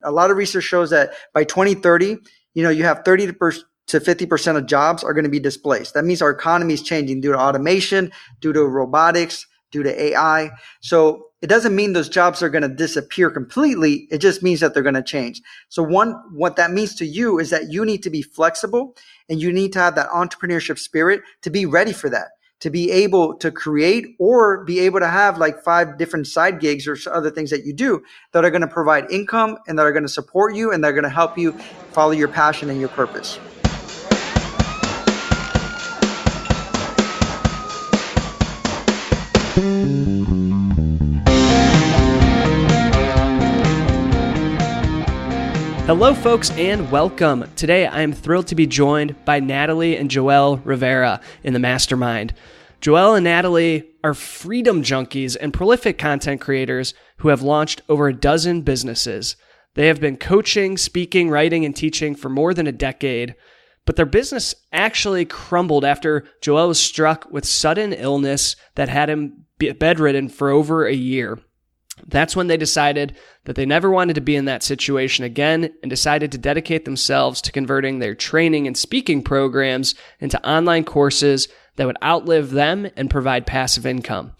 A lot of research shows that by 2030, you have 30 to 50% of jobs are going to be displaced. That means our economy is changing due to automation, due to robotics, due to AI. So it doesn't mean those jobs are going to disappear completely. It just means that they're going to change. So what that means to you is that you need to be flexible and you need to have that entrepreneurship spirit to be ready for that, to be able to create or be able to have like 5 different side gigs or other things that you do that are going to provide income and that are going to support you and that are going to help you follow your passion and your purpose. Hello, folks, and welcome. Today, I am thrilled to be joined by Natalie and Joeel Rivera in the Mastermind. Joeel and Natalie are freedom junkies and prolific content creators who have launched over a dozen businesses. They have been coaching, speaking, writing, and teaching for more than a decade, but their business actually crumbled after Joeel was struck with sudden illness that had him bedridden for over a year. That's when they decided that they never wanted to be in that situation again and decided to dedicate themselves to converting their training and speaking programs into online courses that would outlive them and provide passive income.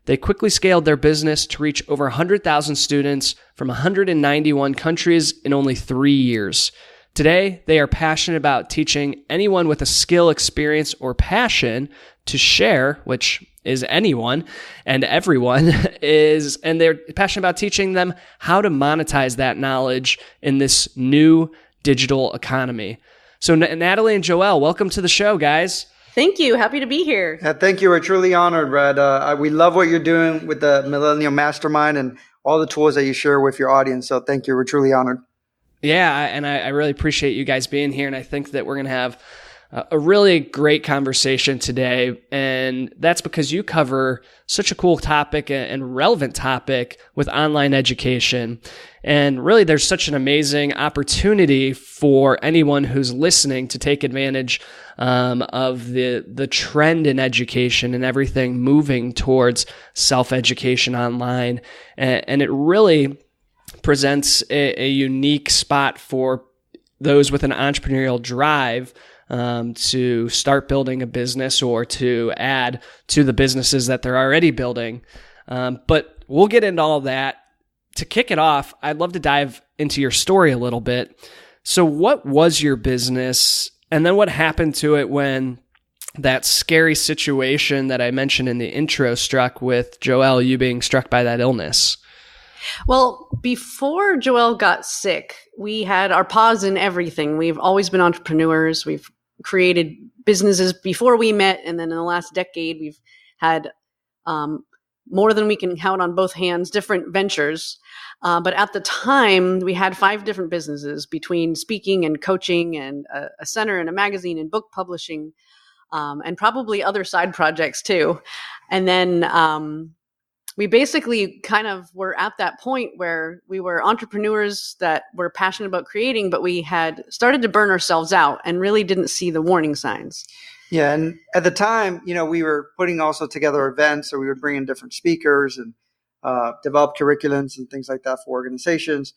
They quickly scaled their business to reach over 100,000 students from 191 countries in only 3 years. Today, they are passionate about teaching anyone with a skill, experience, or passion to share, which is anyone and everyone and they're passionate about teaching them how to monetize that knowledge in this new digital economy. So Natalie and Joeel, welcome to the show, guys. Thank you. Happy to be here. Yeah, thank you. We're truly honored, Brad. We love what you're doing with the Millennial Mastermind and all the tools that you share with your audience. So thank you. We're truly honored. Yeah, and I really appreciate you guys being here. And I think that we're going to have a really great conversation today. And that's because you cover such a cool topic and relevant topic with online education. And really, there's such an amazing opportunity for anyone who's listening to take advantage of the trend in education and everything moving towards self-education online. And it really presents a unique spot for those with an entrepreneurial drive to start building a business or to add to the businesses that they're already building. But we'll get into all of that. To kick it off, I'd love to dive into your story a little bit. So what was your business? And then what happened to it when that scary situation that I mentioned in the intro struck with Joeel, you being struck by that illness? Well, before Joeel got sick, we had our paws in everything. We've always been entrepreneurs. We've created businesses before we met. And then in the last decade, we've had more than we can count on both hands, different ventures. But at the time, we had 5 different businesses between speaking and coaching and a center and a magazine and book publishing, and probably other side projects too. And then we basically kind of were at that point where we were entrepreneurs that were passionate about creating, but we had started to burn ourselves out and really didn't see the warning signs. Yeah. And at the time, we were putting also together events. So we would bring in different speakers and develop curriculums and things like that for organizations.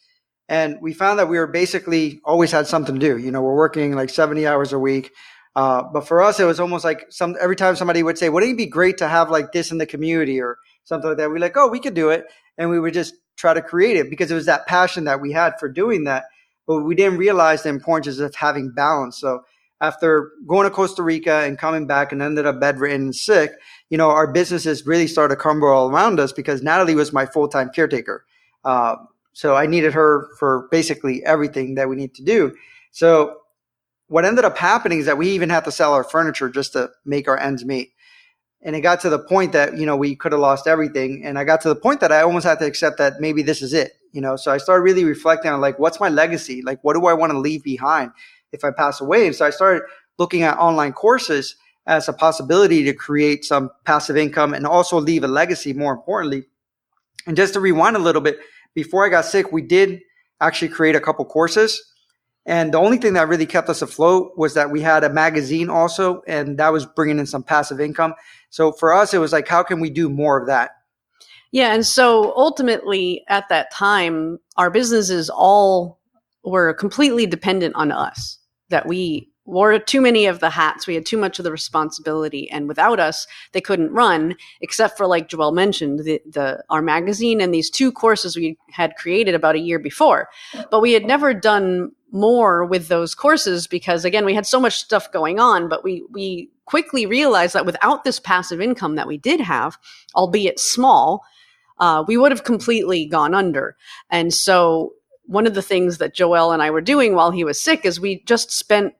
And we found that we were basically always had something to do. We're working like 70 hours a week. But for us, it was almost like every time somebody would say, wouldn't it be great to have like this in the community or something like that? We're like, oh, we could do it. And we would just try to create it because it was that passion that we had for doing that. But we didn't realize the importance of having balance. So after going to Costa Rica and coming back and ended up bedridden and sick, our businesses really started to crumble all around us because Natalie was my full-time caretaker. So I needed her for basically everything that we need to do. So what ended up happening is that we even had to sell our furniture just to make our ends meet. And it got to the point that, we could have lost everything. And I got to the point that I almost had to accept that maybe this is it, So I started really reflecting on like, what's my legacy? Like, what do I want to leave behind if I pass away? And so I started looking at online courses as a possibility to create some passive income and also leave a legacy, more importantly. And just to rewind a little bit, before I got sick, we did actually create a couple courses. And the only thing that really kept us afloat was that we had a magazine also, and that was bringing in some passive income. So for us, it was like, how can we do more of that? Yeah. And so ultimately at that time, our businesses all were completely dependent on us, that we wore too many of the hats. We had too much of the responsibility. And without us, they couldn't run, except for, like Joeel mentioned, our magazine and these 2 courses we had created about a year before. But we had never done more with those courses because, again, we had so much stuff going on. But we quickly realized that without this passive income that we did have, albeit small, we would have completely gone under. And so one of the things that Joeel and I were doing while he was sick is we just spent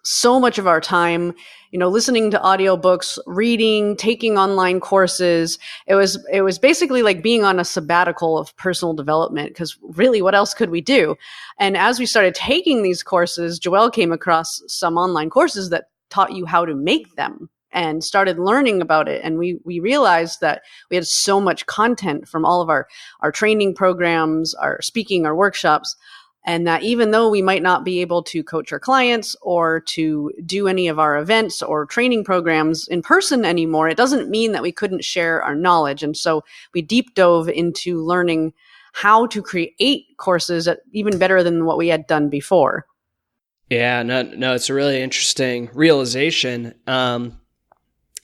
so much of our time, listening to audiobooks, reading, taking online courses. It was basically like being on a sabbatical of personal development, because really, what else could we do? And as we started taking these courses, Joeel came across some online courses that taught you how to make them, and started learning about it. And we realized that we had so much content from all of our training programs, our speaking, our workshops, and that even though we might not be able to coach our clients or to do any of our events or training programs in person anymore, it doesn't mean that we couldn't share our knowledge. And so we deep dove into learning how to create courses that even better than what we had done before. Yeah, no, it's a really interesting realization.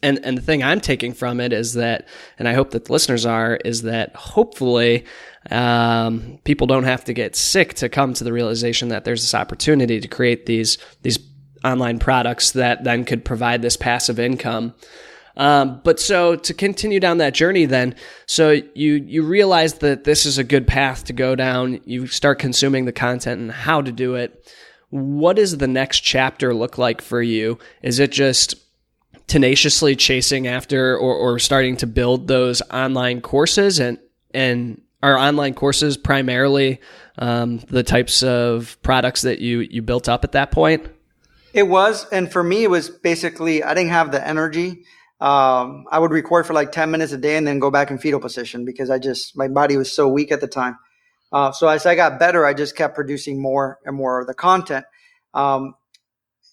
And the thing I'm taking from it is that, and I hope that the listeners are, is that hopefully people don't have to get sick to come to the realization that there's this opportunity to create these online products that then could provide this passive income. But so to continue down that journey then, so you realize that this is a good path to go down. You start consuming the content and how to do it. What does the next chapter look like for you? Is it just tenaciously chasing after or starting to build those online courses, and are online courses primarily the types of products that you built up at that point? It was. And for me, it was basically, I didn't have the energy. I would record for like 10 minutes a day and then go back in fetal position because my body was so weak at the time. So as I got better, I just kept producing more and more of the content. And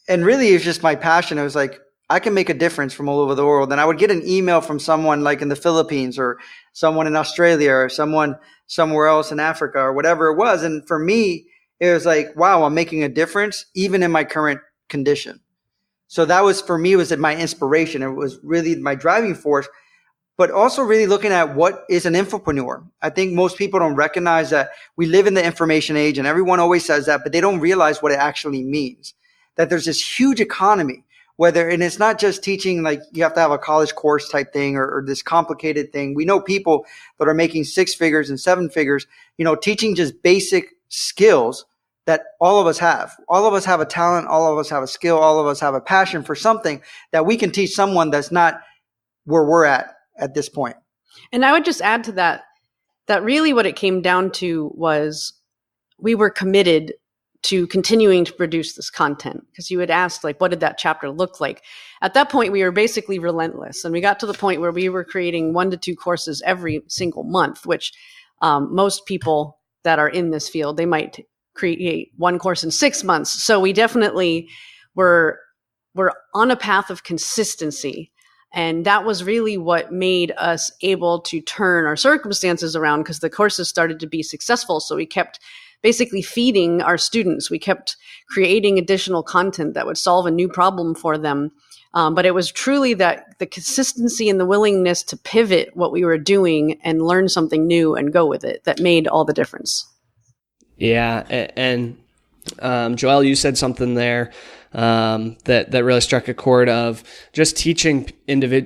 really, it's just my passion. It was like, I can make a difference from all over the world. And I would get an email from someone like in the Philippines or someone in Australia or someone somewhere else in Africa or whatever it was. And for me, it was like, wow, I'm making a difference even in my current condition. So that was, for me, was my inspiration. It was really my driving force, but also really looking at what is an infopreneur. I think most people don't recognize that we live in the information age, and everyone always says that, but they don't realize what it actually means, that there's this huge economy. And it's not just teaching, like you have to have a college course type thing or this complicated thing. We know people that are making 6 figures and 7 figures, teaching just basic skills that all of us have. All of us have a talent. All of us have a skill. All of us have a passion for something that we can teach someone that's not where we're at this point. And I would just add to that really what it came down to was we were committed to continuing to produce this content, because you had asked, like, what did that chapter look like? At that point, we were basically relentless. And we got to the point where we were creating 1 to 2 courses every single month, which most people that are in this field, they might create 1 course in 6 months. So we definitely were on a path of consistency. And that was really what made us able to turn our circumstances around, because the courses started to be successful. So we kept basically feeding our students. We kept creating additional content that would solve a new problem for them. But it was truly that the consistency and the willingness to pivot what we were doing and learn something new and go with it that made all the difference. Yeah. And Joeel, you said something there that really struck a chord of just teaching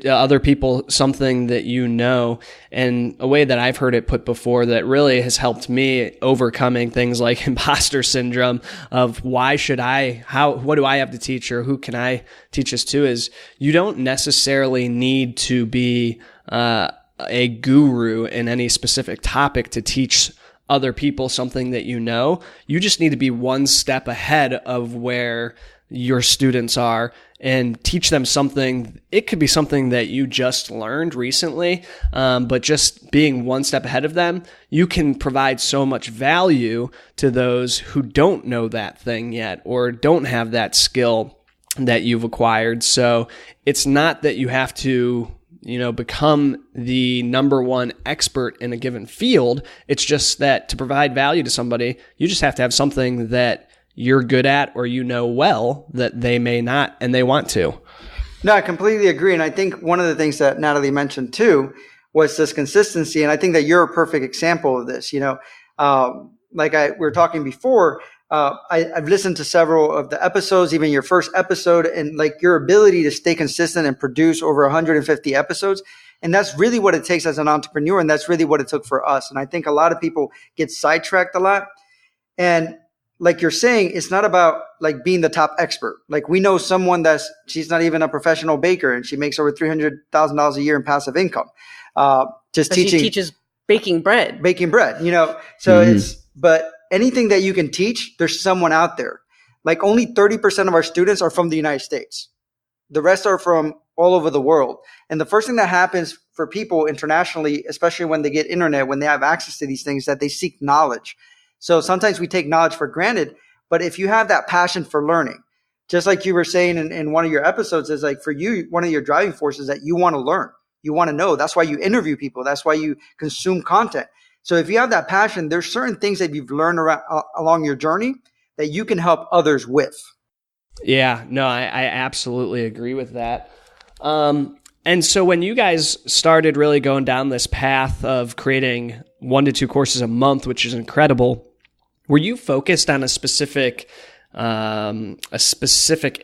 other people something that you know, and a way that I've heard it put before that really has helped me overcoming things like imposter syndrome of what do I have to teach, or who can I teach this to, is you don't necessarily need to be a guru in any specific topic to teach other people something that you know. You just need to be one step ahead of where your students are and teach them something. It could be something that you just learned recently, but just being one step ahead of them, you can provide so much value to those who don't know that thing yet or don't have that skill that you've acquired. So it's not that you have to become the number one expert in a given field. It's just that to provide value to somebody, you just have to have something that you're good at or well that they may not and they want to. No, I completely agree. And I think one of the things that Natalie mentioned too was this consistency. And I think that you're a perfect example of this. We were talking before, I've listened to several of the episodes, even your first episode, and like your ability to stay consistent and produce over 150 episodes. And that's really what it takes as an entrepreneur. And that's really what it took for us. And I think a lot of people get sidetracked a lot. And like you're saying, it's not about like being the top expert. Like we know someone she's not even a professional baker and she makes over $300,000 a year in passive income. Just teaching. She teaches baking bread. So but anything that you can teach, there's someone out there. Like only 30% of our students are from the United States. The rest are from all over the world. And the first thing that happens for people internationally, especially when they get internet, when they have access to these things, that they seek knowledge. So sometimes we take knowledge for granted, but if you have that passion for learning, just like you were saying in one of your episodes, is like for you, one of your driving forces that you want to learn, you want to know. That's why you interview people. That's why you consume content. So if you have that passion, there's certain things that you've learned along your journey that you can help others with. Yeah, no, I absolutely agree with that. And so when you guys started really going down this path of creating 1 to 2 courses a month, which is incredible, were you focused on a specific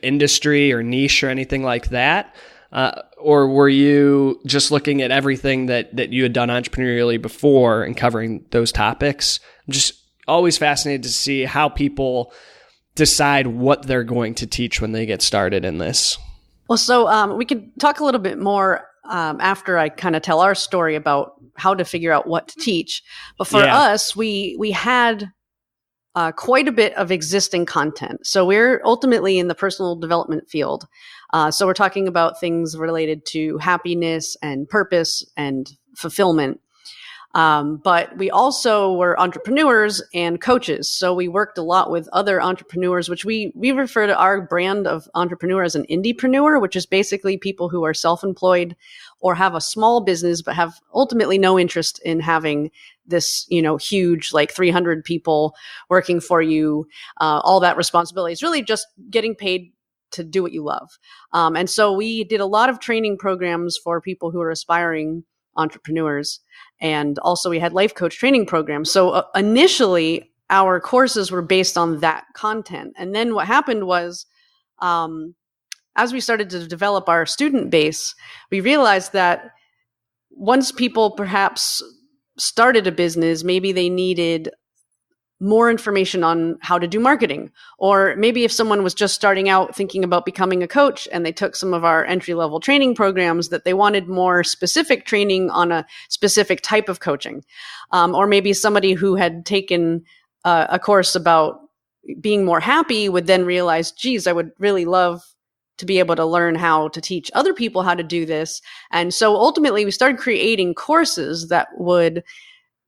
industry or niche or anything like that? Or were you just looking at everything that you had done entrepreneurially before and covering those topics? I'm just always fascinated to see how people decide what they're going to teach when they get started in this. Well, so we could talk a little bit more after I kind of tell our story about how to figure out what to teach. But for us, we had quite a bit of existing content. So we're ultimately in the personal development field. So we're talking about things related to happiness and purpose and fulfillment. But we also were entrepreneurs and coaches. So we worked a lot with other entrepreneurs, which we refer to our brand of entrepreneur as an indiepreneur, which is basically people who are self-employed or have a small business, but have ultimately no interest in having this, huge, like 300 people working for you, all that responsibility. It's really just getting paid to do what you love. And so we did a lot of training programs for people who are aspiring entrepreneurs. And also we had life coach training programs. So initially our courses were based on that content. And then what happened was, as we started to develop our student base, we realized that once people perhaps started a business, maybe they needed more information on how to do marketing. Or maybe if someone was just starting out thinking about becoming a coach and they took some of our entry-level training programs, that they wanted more specific training on a specific type of coaching. Or maybe somebody who had taken a course about being more happy would then realize, geez, I would really love to be able to learn how to teach other people how to do this. And so ultimately we started creating courses that would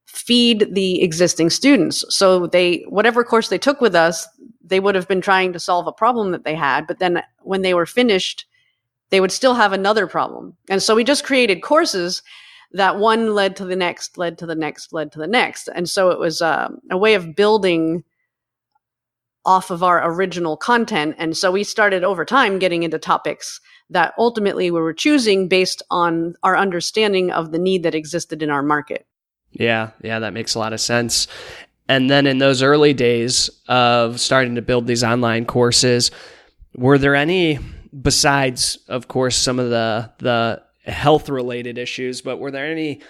feed the existing students. So whatever course they took with us, they would have been trying to solve a problem that they had. But then when they were finished, they would still have another problem. And so we just created courses that one led to the next, led to the next, led to the next. And so it was a way of building off of our original content. And so we started over time getting into topics that ultimately we were choosing based on our understanding of the need that existed in our market. Yeah, that makes a lot of sense. And then in those early days of starting to build these online courses, were there any, besides, of course, some of the health-related issues, but were there any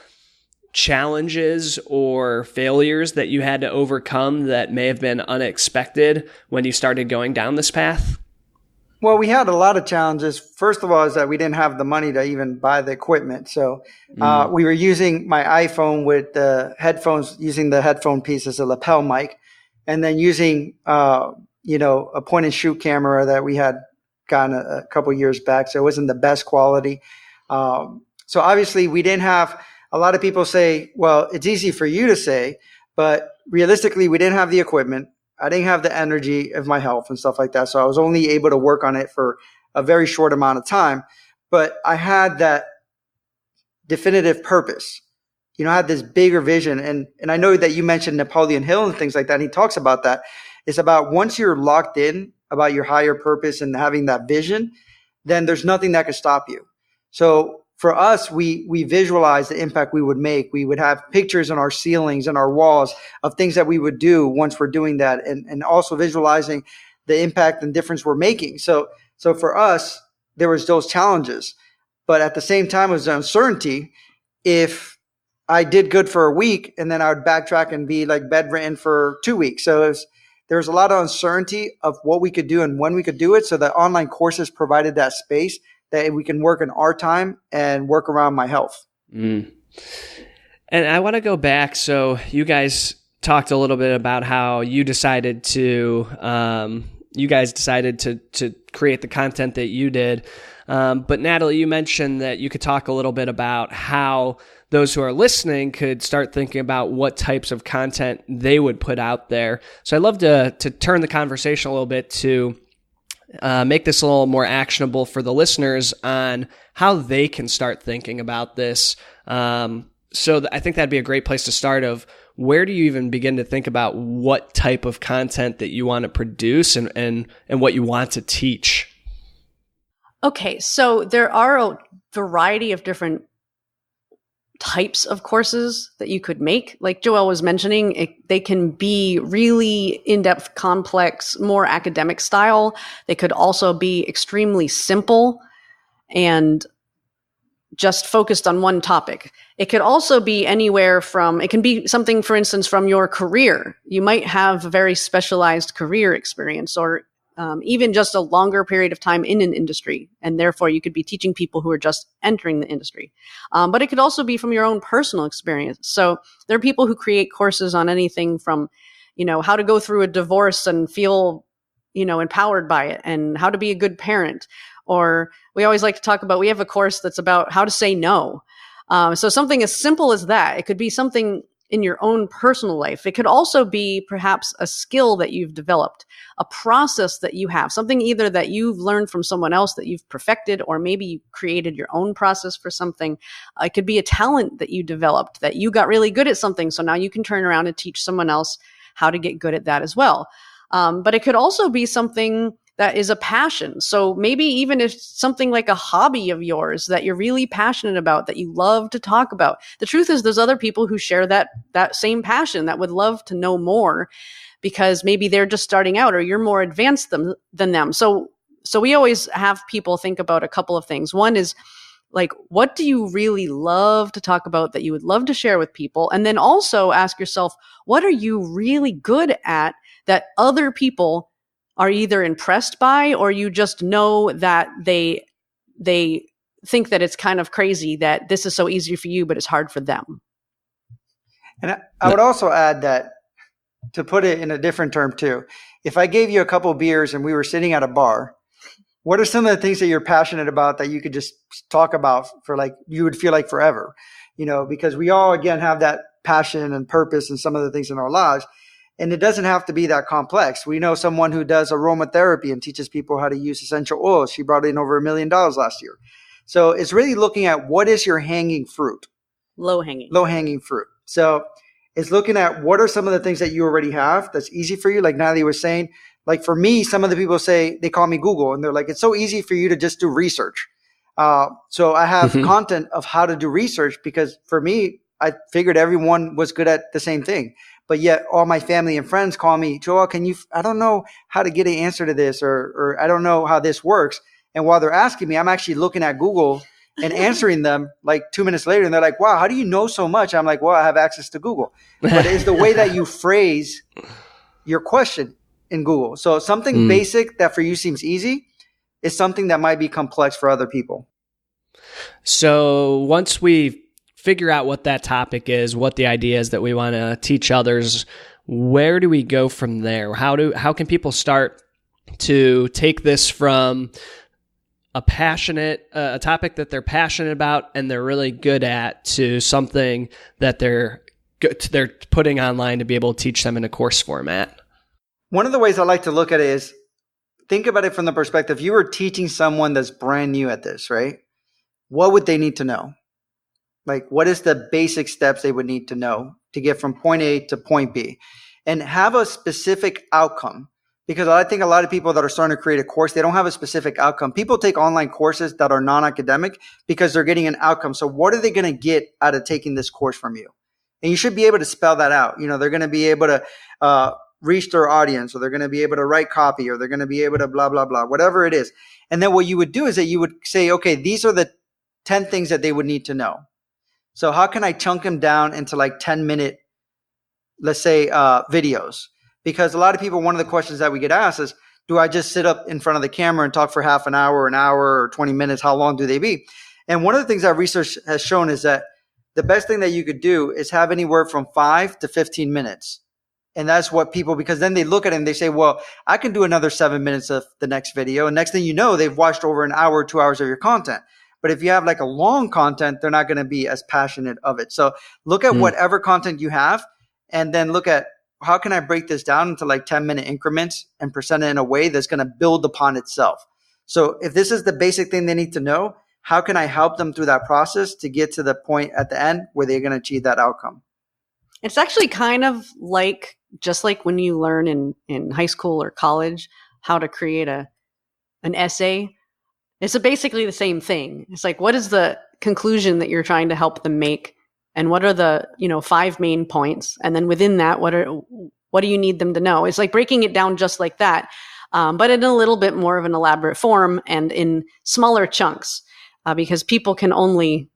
challenges or failures that you had to overcome that may have been unexpected when you started going down this path? Well, we had a lot of challenges. First of all, is that we didn't have the money to even buy the equipment. So we were using my iPhone with the headphones, using the headphone piece as a lapel mic, and then using, a point and shoot camera that we had gotten a couple years back. So it wasn't the best quality. So obviously we didn't have. A lot of people say, well, it's easy for you to say, but realistically, we didn't have the equipment. I didn't have the energy of my health and stuff like that. So I was only able to work on it for a very short amount of time. But I had that definitive purpose. You know, have this bigger vision. And I know that you mentioned Napoleon Hill and things like that. And he talks about that. It's about once you're locked in about your higher purpose and having that vision, then there's nothing that could stop you. So for us, we visualize the impact we would make. We would have pictures on our ceilings and our walls of things that we would do once we're doing that, and also visualizing the impact and difference we're making. So for us, there was those challenges, but at the same time, it was uncertainty. If I did good for a week and then I would backtrack and be like bedridden for 2 weeks. So there was a lot of uncertainty of what we could do and when we could do it. So the online courses provided that space that we can work in our time and work around my health. Mm. And I want to go back. So you guys talked a little bit about how you decided to, to create the content that you did. But Natalie, you mentioned that you could talk a little bit about how those who are listening could start thinking about what types of content they would put out there. So I'd love to turn the conversation a little bit to make this a little more actionable for the listeners on how they can start thinking about this. I think that'd be a great place to start of where do you even begin to think about what type of content that you want to produce and what you want to teach? Okay, so there are a variety of different types of courses that you could make. Like Joeel was mentioning, they can be really in-depth, complex, more academic style. They could also be extremely simple and just focused on one topic. It could also be anywhere from, it can be something, for instance, from your career. You might have a very specialized career experience or even just a longer period of time in an industry. And therefore, you could be teaching people who are just entering the industry. But it could also be from your own personal experience. So there are people who create courses on anything from, how to go through a divorce and feel, empowered by it, and how to be a good parent. Or we always like to talk about, we have a course that's about how to say no. So something as simple as that. It could be something in your own personal life. It could also be perhaps a skill that you've developed, a process that you have, something either that you've learned from someone else that you've perfected, or maybe you created your own process for something. It could be a talent that you developed, that you got really good at something. So now you can turn around and teach someone else how to get good at that as well. But it could also be something that is a passion. So maybe even if something like a hobby of yours that you're really passionate about, that you love to talk about. The truth is there's other people who share that same passion that would love to know more because maybe they're just starting out or you're more advanced than them. So we always have people think about a couple of things. One is like, what do you really love to talk about that you would love to share with people? And then also ask yourself, what are you really good at that other people are either impressed by, or you just know that they think that it's kind of crazy that this is so easy for you, but it's hard for them. And I would also add that, to put it in a different term too, if I gave you a couple of beers and we were sitting at a bar, what are some of the things that you're passionate about that you could just talk about for you would feel like forever? Because we all, again, have that passion and purpose and some of the things in our lives. And it doesn't have to be that complex. We know someone who does aromatherapy and teaches people how to use essential oils. She brought in over $1 million last year. So it's really looking at what is your hanging fruit. Low hanging fruit. So it's looking at what are some of the things that you already have that's easy for you. Like Natalie was saying, like for me, some of the people say, they call me Google, and they're like, it's so easy for you to just do research. So I have content of how to do research because for me, I figured everyone was good at the same thing. But yet all my family and friends call me, Joel, I don't know how to get an answer to this, or I don't know how this works. And while they're asking me, I'm actually looking at Google and answering them like 2 minutes later. And they're like, wow, how do you know so much? I'm like, well, I have access to Google. But it's the way that you phrase your question in Google. So something basic that for you seems easy is something that might be complex for other people. So once we figure out what that topic is, what the idea is that we want to teach others, where do we go from there? How can people start to take this from a topic that they're passionate about and they're really good at to something that they're putting online to be able to teach them in a course format? One of the ways I like to look at it is think about it from the perspective, you were teaching someone that's brand new at this, right? What would they need to know? Like, what is the basic steps they would need to know to get from point A to point B, and have a specific outcome. Because I think a lot of people that are starting to create a course, they don't have a specific outcome. People take online courses that are non-academic because they're getting an outcome. So what are they going to get out of taking this course from you? And you should be able to spell that out. You know, they're going to be able to reach their audience, or they're going to be able to write copy, or they're going to be able to blah, blah, blah, whatever it is. And then what you would do is that you would say, okay, these are the 10 things that they would need to know. So how can I chunk them down into like 10-minute, let's say, videos? Because a lot of people, one of the questions that we get asked is, do I just sit up in front of the camera and talk for half an hour, or 20 minutes? How long do they be? And one of the things that research has shown is that the best thing that you could do is have anywhere from 5 to 15 minutes. And that's what people, because then they look at it and they say, well, I can do another 7 minutes of the next video. And next thing you know, they've watched over an hour, 2 hours of your content. But if you have like a long content, they're not going to be as passionate of it. So look at whatever content you have, and then look at, how can I break this down into like 10-minute increments and present it in a way that's going to build upon itself? So if this is the basic thing they need to know, how can I help them through that process to get to the point at the end where they're going to achieve that outcome? It's actually kind of like, just like when you learn in high school or college how to create an essay. It's basically the same thing. It's like, what is the conclusion that you're trying to help them make? And what are the, 5 main points? And then within that, what do you need them to know? It's like breaking it down just like that, but in a little bit more of an elaborate form and in smaller chunks, because people can only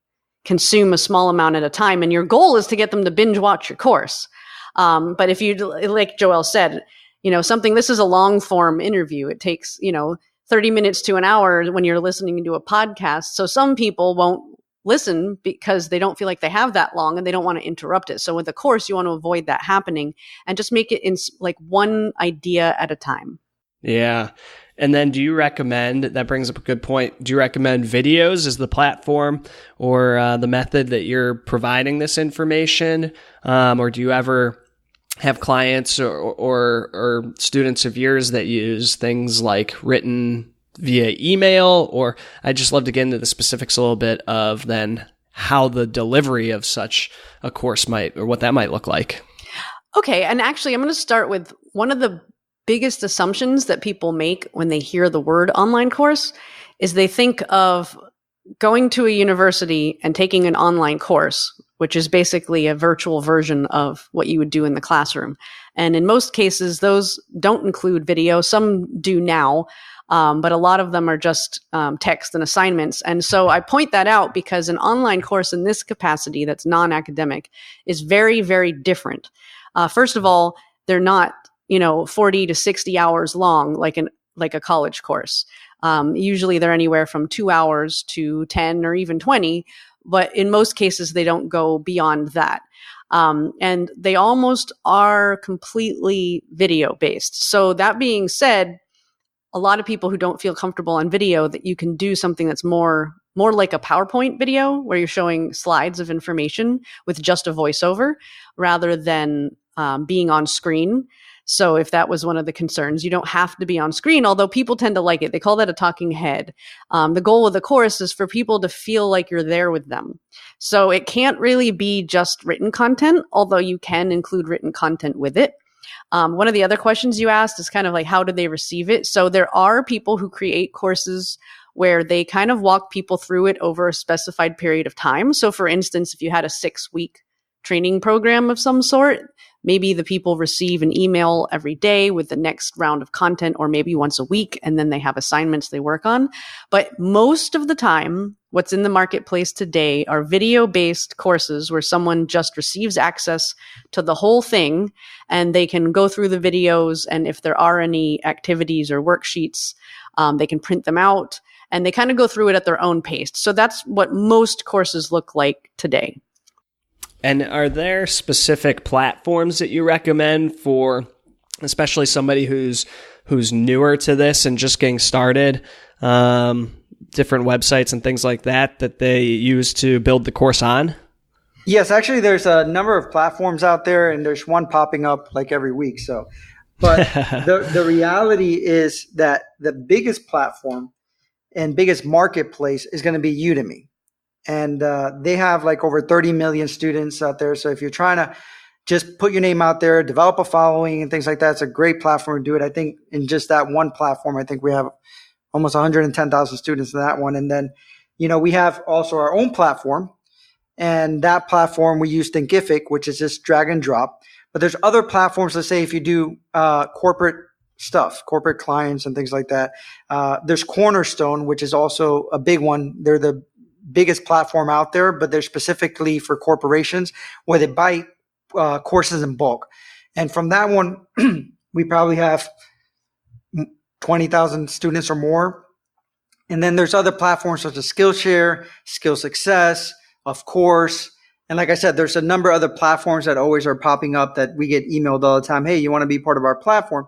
consume a small amount at a time. And your goal is to get them to binge watch your course. But if you, like Joeel said, this is a long form interview. It takes, 30 minutes to an hour when you're listening to a podcast. So some people won't listen because they don't feel like they have that long and they don't want to interrupt it. So with a course, you want to avoid that happening and just make it in like one idea at a time. Yeah. And then do you recommend, that brings up a good point, do you recommend videos as the platform or the method that you're providing this information? Or do you ever have clients or students of yours that use things like written via email? Or I'd just love to get into the specifics a little bit of then how the delivery of such a course might, or what that might look like. Okay. And actually, I'm going to start with one of the biggest assumptions that people make when they hear the word online course is they think of going to a university and taking an online course, which is basically a virtual version of what you would do in the classroom. And in most cases, those don't include video. Some do now. But a lot of them are just text and assignments. And so I point that out because an online course in this capacity that's non-academic is very, very different. First of all, they're not, 40 to 60 hours long like a college course. Usually they're anywhere from 2 hours to 10 or even 20, but in most cases they don't go beyond that. And they almost are completely video based. So that being said, a lot of people who don't feel comfortable on video, that you can do something that's more like a PowerPoint video where you're showing slides of information with just a voiceover rather than being on screen. So if that was one of the concerns, you don't have to be on screen, although people tend to like it. They call that a talking head. The goal of the course is for people to feel like you're there with them. So it can't really be just written content, although you can include written content with it. One of the other questions you asked is kind of like, how do they receive it? So there are people who create courses where they kind of walk people through it over a specified period of time. So for instance, if you had a 6-week training program of some sort, maybe the people receive an email every day with the next round of content, or maybe once a week, and then they have assignments they work on. But most of the time, what's in the marketplace today are video-based courses where someone just receives access to the whole thing and they can go through the videos. And if there are any activities or worksheets, they can print them out and they kind of go through it at their own pace. So that's what most courses look like today. And are there specific platforms that you recommend for especially somebody who's newer to this and just getting started? Different websites and things like that they use to build the course on? Yes, actually, there's a number of platforms out there, and there's one popping up like every week. So, but the reality is that the biggest platform and biggest marketplace is going to be Udemy. And they have like over 30 million students out there. So if you're trying to just put your name out there, develop a following and things like that, it's a great platform to do it. I think in just that one platform, I think we have almost 110,000 students in that one. And then, we have also our own platform. And that platform, we use Thinkific, which is just drag and drop. But there's other platforms, let's say if you do corporate stuff, corporate clients and things like that. There's Cornerstone, which is also a big one. They're the biggest platform out there, but they're specifically for corporations where they buy courses in bulk. And from that one, we probably have 20,000 students or more. And then there's other platforms such as Skillshare, Skill Success, of course. And like I said, there's a number of other platforms that always are popping up that we get emailed all the time. Hey, you want to be part of our platform?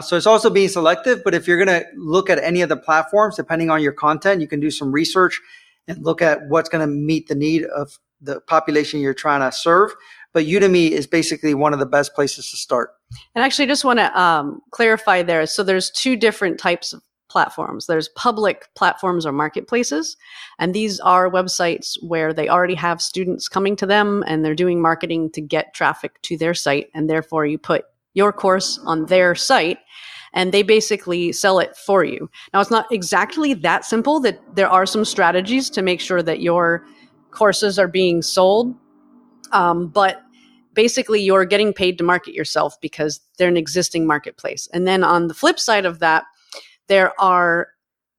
So it's also being selective. But if you're going to look at any of the platforms, depending on your content, you can do some research and look at what's going to meet the need of the population you're trying to serve. But Udemy is basically one of the best places to start. And actually, I just want to clarify there. So there's two different types of platforms. There's public platforms or marketplaces. And these are websites where they already have students coming to them and they're doing marketing to get traffic to their site. And therefore, you put your course on their site and they basically sell it for you. Now, it's not exactly that simple. That there are some strategies to make sure that your courses are being sold. But basically, you're getting paid to market yourself because they're an existing marketplace. And then on the flip side of that, there are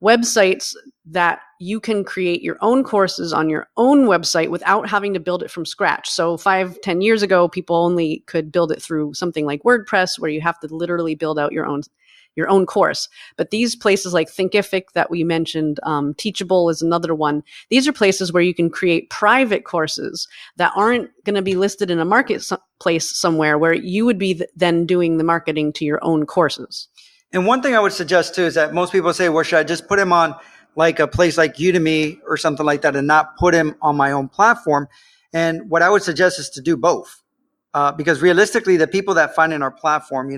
websites that you can create your own courses on your own website without having to build it from scratch. So 5-10 years ago, people only could build it through something like WordPress, where you have to literally build out your own course. But these places like Thinkific that we mentioned, Teachable is another one. These are places where you can create private courses that aren't going to be listed in a marketplace somewhere where you would be then doing the marketing to your own courses. And one thing I would suggest too is that most people say, well, should I just put him on like a place like Udemy or something like that and not put him on my own platform? And what I would suggest is to do both. Because realistically, the people that find in our platform,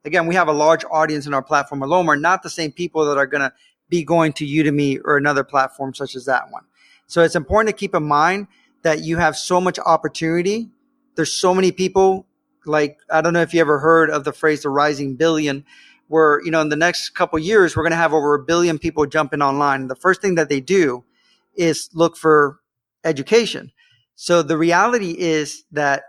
again, we have a large audience in our platform alone. Are not the same people that are going to be going to Udemy or another platform such as that one. So it's important to keep in mind that you have so much opportunity. There's so many people, like, I don't know if you ever heard of the phrase, the rising billion, where, in the next couple of years, we're going to have over 1 billion people jumping online. The first thing that they do is look for education. So the reality is that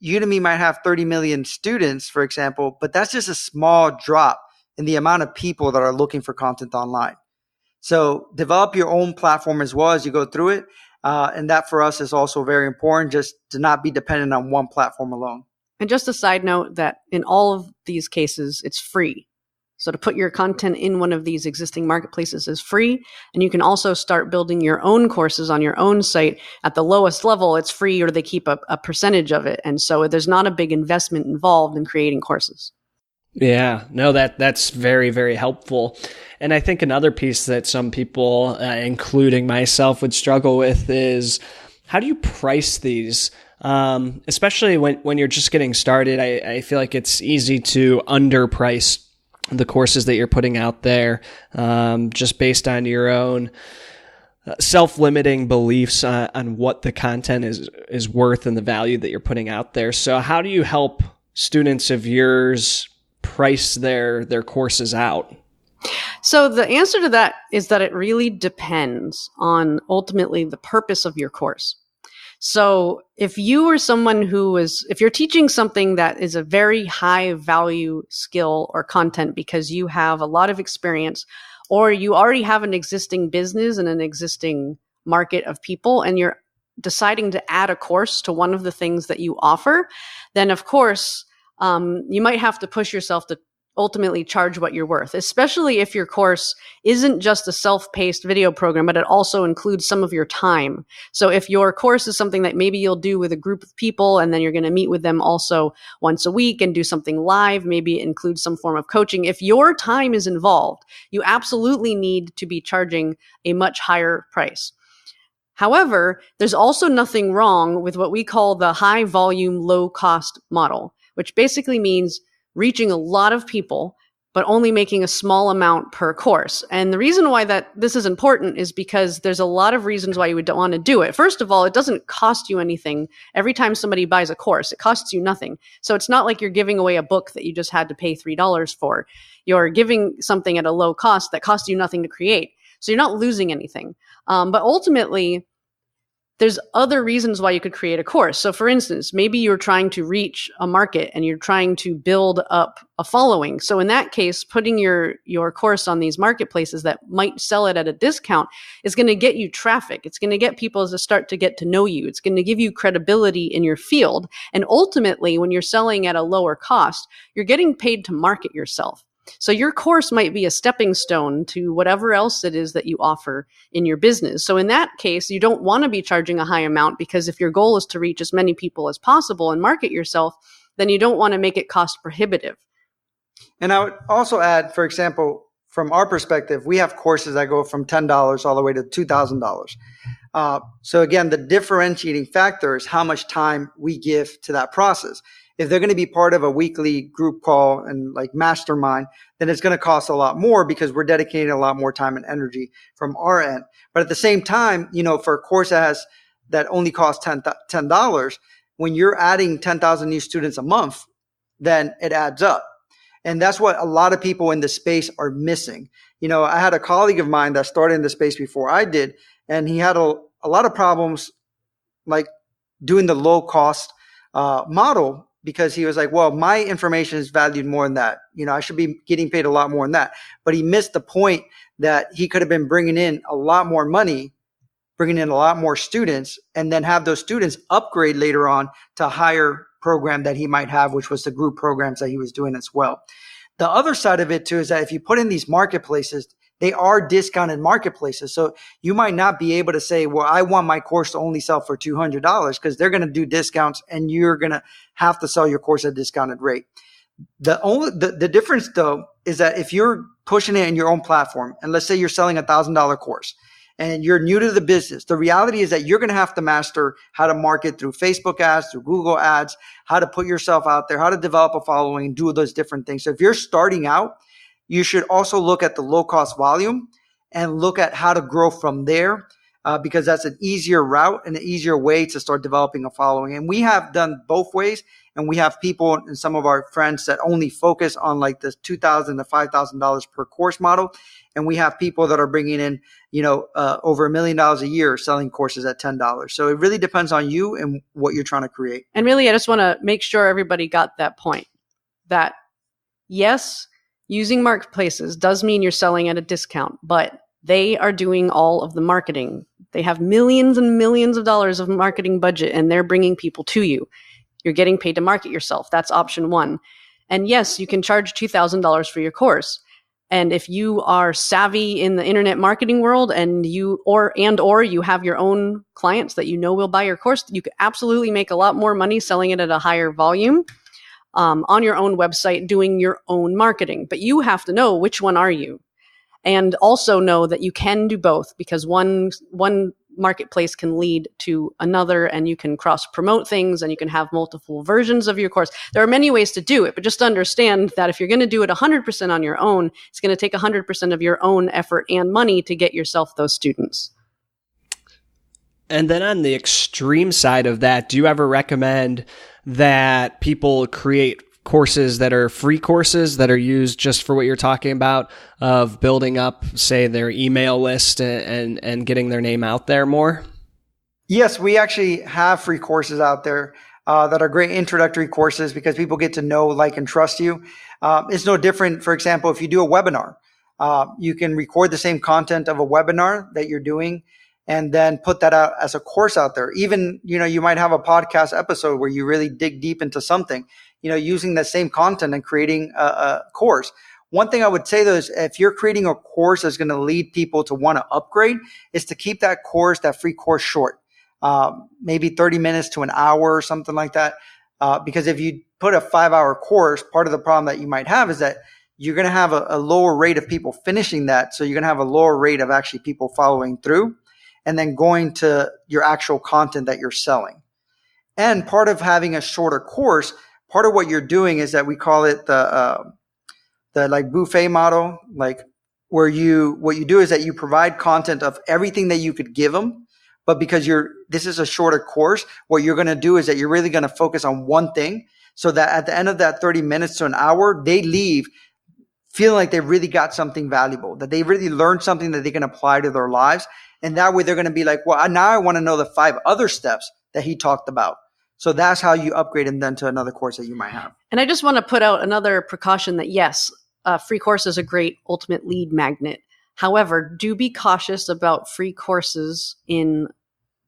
Udemy might have 30 million students, for example, but that's just a small drop in the amount of people that are looking for content online. So develop your own platform as well as you go through it. And that for us is also very important, just to not be dependent on one platform alone. And just a side note that in all of these cases, it's free. So to put your content in one of these existing marketplaces is free. And you can also start building your own courses on your own site. At the lowest level, it's free, or they keep a percentage of it. And so there's not a big investment involved in creating courses. Yeah, no, that's very, very helpful. And I think another piece that some people, including myself, would struggle with is, how do you price these? Especially when you're just getting started. I feel like it's easy to underprice the courses that you're putting out there, just based on your own self-limiting beliefs on what the content is worth and the value that you're putting out there. So how do you help students of yours price their courses out? So the answer to that is that it really depends on ultimately the purpose of your course. So if you are someone if you're teaching something that is a very high value skill or content because you have a lot of experience, or you already have an existing business and an existing market of people, and you're deciding to add a course to one of the things that you offer, then of course, you might have to push yourself to ultimately charge what you're worth, especially if your course isn't just a self-paced video program, but it also includes some of your time. So if your course is something that maybe you'll do with a group of people, and then you're going to meet with them also once a week and do something live, maybe it includes some form of coaching. If your time is involved, you absolutely need to be charging a much higher price. However, there's also nothing wrong with what we call the high volume, low cost model, which basically means reaching a lot of people, but only making a small amount per course. And the reason why this is important is because there's a lot of reasons why you would want to do it. First of all, it doesn't cost you anything. Every time somebody buys a course, it costs you nothing. So it's not like you're giving away a book that you just had to pay $3 for. You're giving something at a low cost that costs you nothing to create. So you're not losing anything. But ultimately, there's other reasons why you could create a course. So for instance, maybe you're trying to reach a market and you're trying to build up a following. So in that case, putting your course on these marketplaces that might sell it at a discount is going to get you traffic. It's going to get people to start to get to know you. It's going to give you credibility in your field. And ultimately, when you're selling at a lower cost, you're getting paid to market yourself. So your course might be a stepping stone to whatever else it is that you offer in your business. So in that case, you don't want to be charging a high amount, because if your goal is to reach as many people as possible and market yourself, then you don't want to make it cost prohibitive. And I would also add, for example, from our perspective, we have courses that go from $10 all the way to $2,000. So again, the differentiating factor is how much time we give to that process. If they're going to be part of a weekly group call and like mastermind, then it's going to cost a lot more because we're dedicating a lot more time and energy from our end. But at the same time, for a course that only costs $10, when you're adding 10,000 new students a month, then it adds up. And that's what a lot of people in the space are missing. I had a colleague of mine that started in the space before I did, and he had a lot of problems like doing the low cost model, because he was like, well, my information is valued more than that. I should be getting paid a lot more than that. But he missed the point that he could have been bringing in a lot more money, bringing in a lot more students, and then have those students upgrade later on to a higher program that he might have, which was the group programs that he was doing as well. The other side of it too is that if you put in these marketplaces, they are discounted marketplaces. So you might not be able to say, well, I want my course to only sell for $200, because they're going to do discounts and you're going to have to sell your course at a discounted rate. The difference though is that if you're pushing it in your own platform, and let's say you're selling $1,000 course and you're new to the business, the reality is that you're going to have to master how to market through Facebook ads, through Google ads, how to put yourself out there, how to develop a following, do those different things. So if you're starting out, you should also look at the low cost volume and look at how to grow from there, because that's an easier route and an easier way to start developing a following. And we have done both ways. And we have people and some of our friends that only focus on like the $2,000 to $5,000 per course model. And we have people that are bringing in, over $1 million a year selling courses at $10. So it really depends on you and what you're trying to create. And really, I just want to make sure everybody got that point, that yes, using marketplaces does mean you're selling at a discount, but they are doing all of the marketing. They have millions and millions of dollars of marketing budget, and they're bringing people to you. You're getting paid to market yourself. That's option one. And yes, you can charge $2,000 for your course. And if you are savvy in the internet marketing world and you have your own clients that will buy your course, you could absolutely make a lot more money selling it at a higher volume on your own website, doing your own marketing. But you have to know which one are you, and also know that you can do both, because one marketplace can lead to another, and you can cross promote things, and you can have multiple versions of your course. There are many ways to do it, but just understand that if you're going to do it 100% on your own, it's going to take 100% of your own effort and money to get yourself those students. And then on the extreme side of that, do you ever recommend that people create courses that are free courses that are used just for what you're talking about, of building up, say, their email list and getting their name out there more? Yes, we actually have free courses out there that are great introductory courses, because people get to know, like, and trust you. It's no different. For example, if you do a webinar, you can record the same content of a webinar that you're doing and then put that out as a course out there. Even, you might have a podcast episode where you really dig deep into something, using that same content and creating a course. One thing I would say though is, if you're creating a course that's going to lead people to want to upgrade, is to keep that free course short, maybe 30 minutes to an hour or something like that. Because if you put a 5-hour course, part of the problem that you might have is that you're going to have a lower rate of people finishing that. So you're going to have a lower rate of actually people following through and then going to your actual content that you're selling. And part of having a shorter course, part of what you're doing is that we call it the the like buffet model, like where what you do is that you provide content of everything that you could give them. But because this is a shorter course, what you're going to do is that you're really going to focus on one thing so that at the end of that 30 minutes to an hour, they leave feeling like they really got something valuable, that they really learned something that they can apply to their lives. And that way they're going to be like, well, now I want to know the 5 other steps that he talked about. So that's how you upgrade them then to another course that you might have. And I just want to put out another precaution that yes, a free course is a great ultimate lead magnet. However, do be cautious about free courses in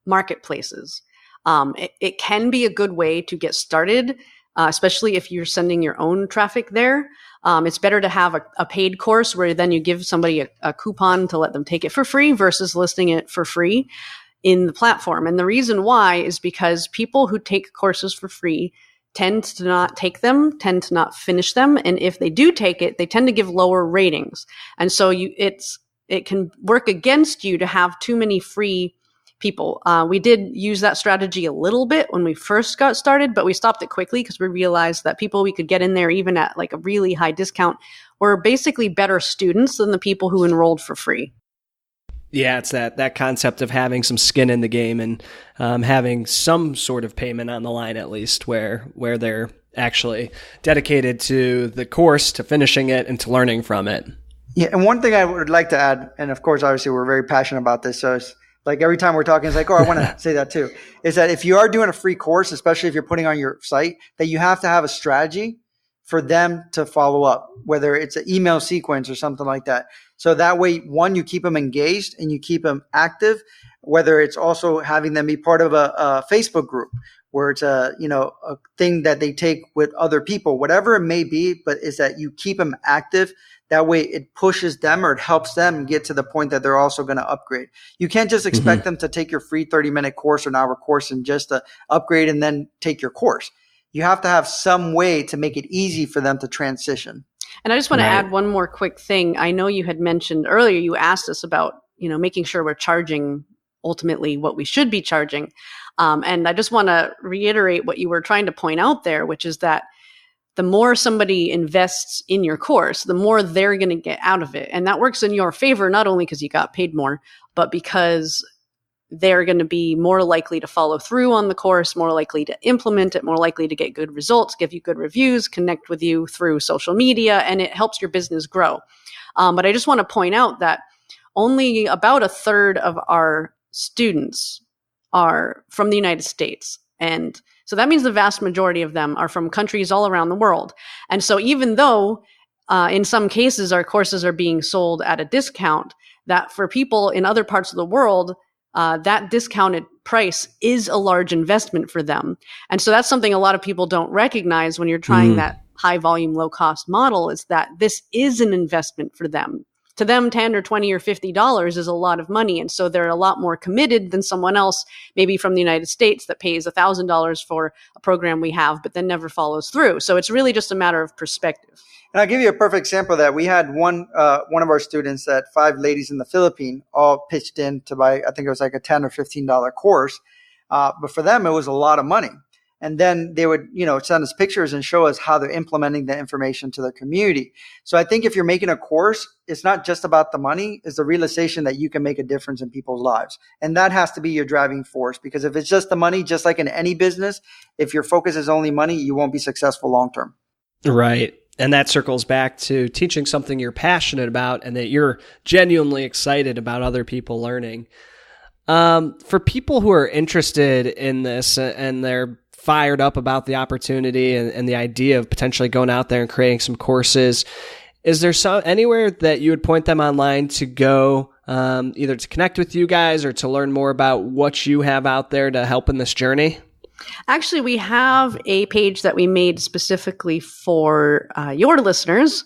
marketplaces. It can be a good way to get started, especially if you're sending your own traffic there. It's better to have a paid course where then you give somebody a coupon to let them take it for free versus listing it for free in the platform. And the reason why is because people who take courses for free tend to not take them, tend to not finish them. And if they do take it, they tend to give lower ratings. And so it can work against you to have too many free people. We did use that strategy a little bit when we first got started, but we stopped it quickly because we realized that people we could get in there even at like a really high discount were basically better students than the people who enrolled for free. Yeah, it's that concept of having some skin in the game and having some sort of payment on the line, at least where they're actually dedicated to the course, to finishing it, and to learning from it. Yeah, and one thing I would like to add, and of course, obviously, we're very passionate about this, so it's like every time we're talking, it's like, oh, I want to say that too, is that if you are doing a free course, especially if you're putting on your site, that you have to have a strategy for them to follow up, whether it's an email sequence or something like that. So that way, one, you keep them engaged and you keep them active, whether it's also having them be part of a Facebook group where it's a thing that they take with other people, whatever it may be, but is that you keep them active. That way it pushes them or it helps them get to the point that they're also going to upgrade. You can't just expect them to take your free 30-minute course or an hour course and just upgrade and then take your course. You have to have some way to make it easy for them to transition. And I just want to add one more quick thing. I know you had mentioned earlier, you asked us about, making sure we're charging ultimately what we should be charging. And I just want to reiterate what you were trying to point out there, which is that the more somebody invests in your course, the more they're going to get out of it. And that works in your favor, not only because you got paid more, but because they're going to be more likely to follow through on the course, more likely to implement it, more likely to get good results, give you good reviews, connect with you through social media, and it helps your business grow. But I just want to point out that only about a third of our students are from the United States. And so that means the vast majority of them are from countries all around the world. And so even though in some cases our courses are being sold at a discount, that for people in other parts of the world, that discounted price is a large investment for them. And so that's something a lot of people don't recognize when you're trying that high volume, low cost model, is that this is an investment for them. To them, $10 or $20 or $50 is a lot of money. And so they're a lot more committed than someone else, maybe from the United States, that pays $1,000 for a program we have, but then never follows through. So it's really just a matter of perspective. And I'll give you a perfect example of that. We had one of our students that 5 ladies in the Philippines all pitched in to buy, I think it was like a $10 or $15 course. But for them, it was a lot of money. And then they would, send us pictures and show us how they're implementing the information to their community. So I think if you're making a course, it's not just about the money, it's the realization that you can make a difference in people's lives. And that has to be your driving force, because if it's just the money, just like in any business, if your focus is only money, you won't be successful long-term. Right. And that circles back to teaching something you're passionate about and that you're genuinely excited about other people learning. For people who are interested in this and they're fired up about the opportunity and the idea of potentially going out there and creating some courses, is there anywhere that you would point them online to go, either to connect with you guys or to learn more about what you have out there to help in this journey? Actually, we have a page that we made specifically for your listeners.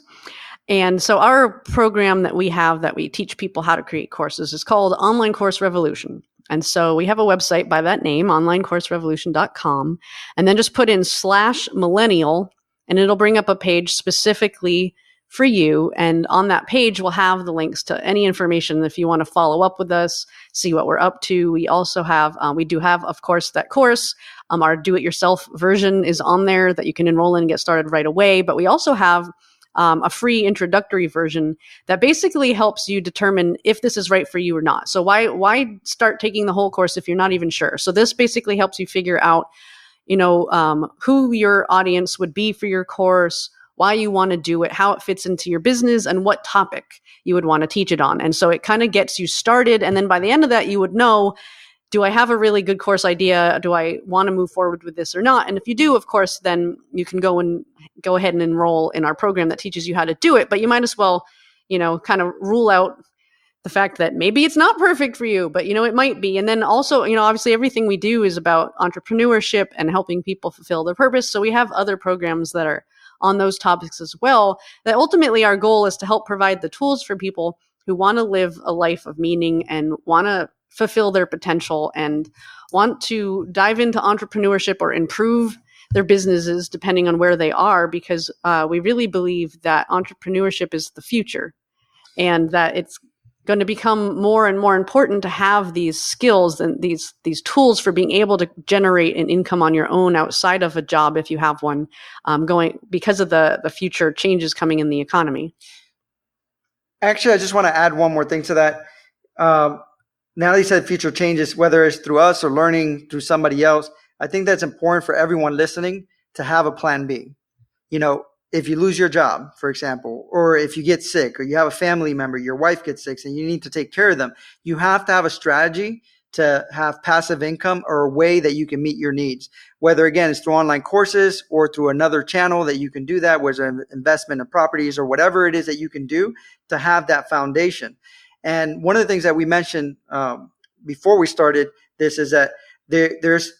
And so our program that we have that we teach people how to create courses is called Online Course Revolution. And so we have a website by that name, onlinecourserevolution.com, and then just put in /millennial, and it'll bring up a page specifically for you. And on that page, we'll have the links to any information if you want to follow up with us, see what we're up to. We also have, of course, that course. Our do-it-yourself version is on there that you can enroll in and get started right away. But we also have a free introductory version that basically helps you determine if this is right for you or not. So why start taking the whole course if you're not even sure? So this basically helps you figure out, who your audience would be for your course, why you want to do it, how it fits into your business, and what topic you would want to teach it on. And so it kind of gets you started. And then by the end of that, you would know, do I have a really good course idea? Do I want to move forward with this or not? And if you do, of course, then you can go ahead and enroll in our program that teaches you how to do it. But you might as well, kind of rule out the fact that maybe it's not perfect for you, but it might be. And then also, obviously everything we do is about entrepreneurship and helping people fulfill their purpose. So we have other programs that are on those topics as well, that ultimately our goal is to help provide the tools for people who want to live a life of meaning and want to fulfill their potential and want to dive into entrepreneurship or improve their businesses depending on where they are, because we really believe that entrepreneurship is the future and that it's going to become more and more important to have these skills and these tools for being able to generate an income on your own outside of a job if you have one, because of the future changes coming in the economy. Actually, I just want to add one more thing to that. Natalie said future changes, whether it's through us or learning through somebody else. I think that's important for everyone listening to have a plan B. If you lose your job, for example, or if you get sick, or you have a family member, your wife gets sick and you need to take care of them, you have to have a strategy to have passive income or a way that you can meet your needs. Whether, again, it's through online courses or through another channel that you can do that, whether it's investment in properties or whatever it is that you can do to have that foundation. And one of the things that we mentioned before we started this is that there's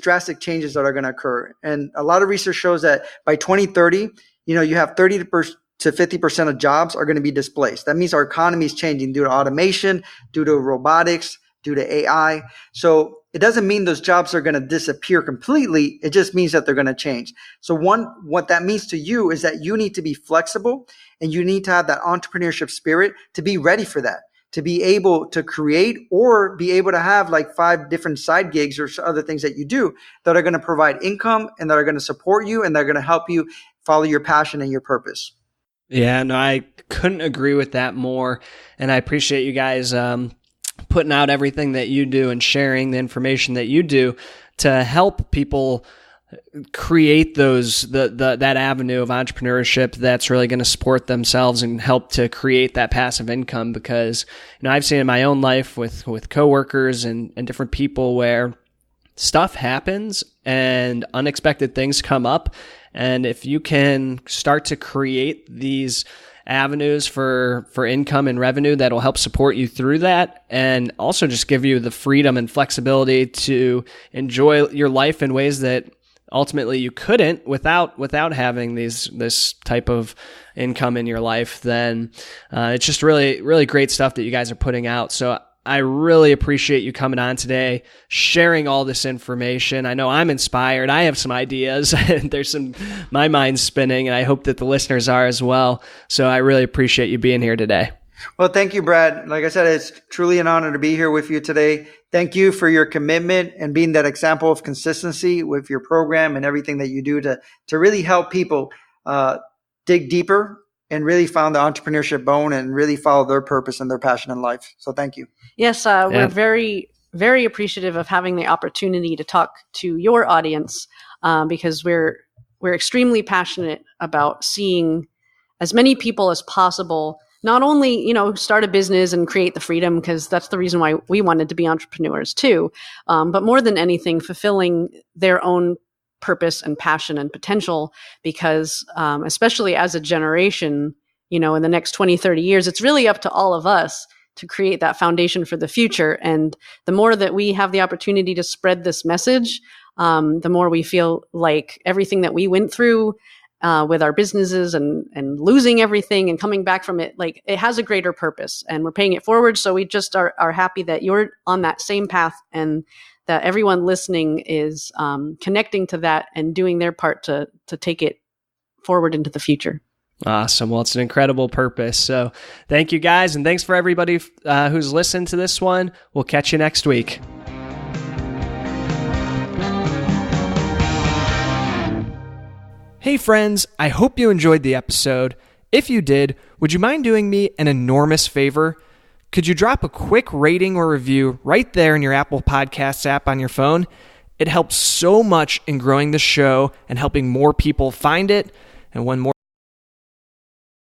drastic changes that are going to occur. And a lot of research shows that by 2030, you have 30 to 50% of jobs are going to be displaced. That means our economy is changing due to automation, due to robotics, due to AI. So it doesn't mean those jobs are going to disappear completely. It just means that they're going to change. So what that means to you is that you need to be flexible and you need to have that entrepreneurship spirit to be ready for that, to be able to create or be able to have like 5 different side gigs or other things that you do that are going to provide income and that are going to support you and they're going to help you follow your passion and your purpose. Yeah, no, I couldn't agree with that more. And I appreciate you guys putting out everything that you do and sharing the information that you do to help people create that avenue of entrepreneurship that's really going to support themselves and help to create that passive income. Because, I've seen in my own life with coworkers and different people where stuff happens and unexpected things come up. And if you can start to create these avenues for income and revenue that'll help support you through that, and also just give you the freedom and flexibility to enjoy your life in ways that ultimately you couldn't without having this type of income in your life, then it's just really, really great stuff that you guys are putting out. So I really appreciate you coming on today, sharing all this information. I know I'm inspired. I have some ideas and my mind's spinning, and I hope that the listeners are as well. So I really appreciate you being here today. Well, thank you, Brad. Like I said, it's truly an honor to be here with you today. Thank you for your commitment and being that example of consistency with your program and everything that you do to really help people dig deeper and really find the entrepreneurship bone and really follow their purpose and their passion in life. So thank you. Yes, we're very, very appreciative of having the opportunity to talk to your audience because we're extremely passionate about seeing as many people as possible not only, start a business and create the freedom, because that's the reason why we wanted to be entrepreneurs too, but more than anything, fulfilling their own purpose and passion and potential, because especially as a generation, in the next 20, 30 years, it's really up to all of us to create that foundation for the future. And the more that we have the opportunity to spread this message, the more we feel like everything that we went through with our businesses and losing everything and coming back from it, like it has a greater purpose and we're paying it forward. So we just are happy that you're on that same path and that everyone listening is connecting to that and doing their part to take it forward into the future. Awesome. Well, it's an incredible purpose. So thank you guys. And thanks for everybody who's listened to this one. We'll catch you next week. Hey friends, I hope you enjoyed the episode. If you did, would you mind doing me an enormous favor? Could you drop a quick rating or review right there in your Apple Podcasts app on your phone? It helps so much in growing the show and helping more people find it. And when more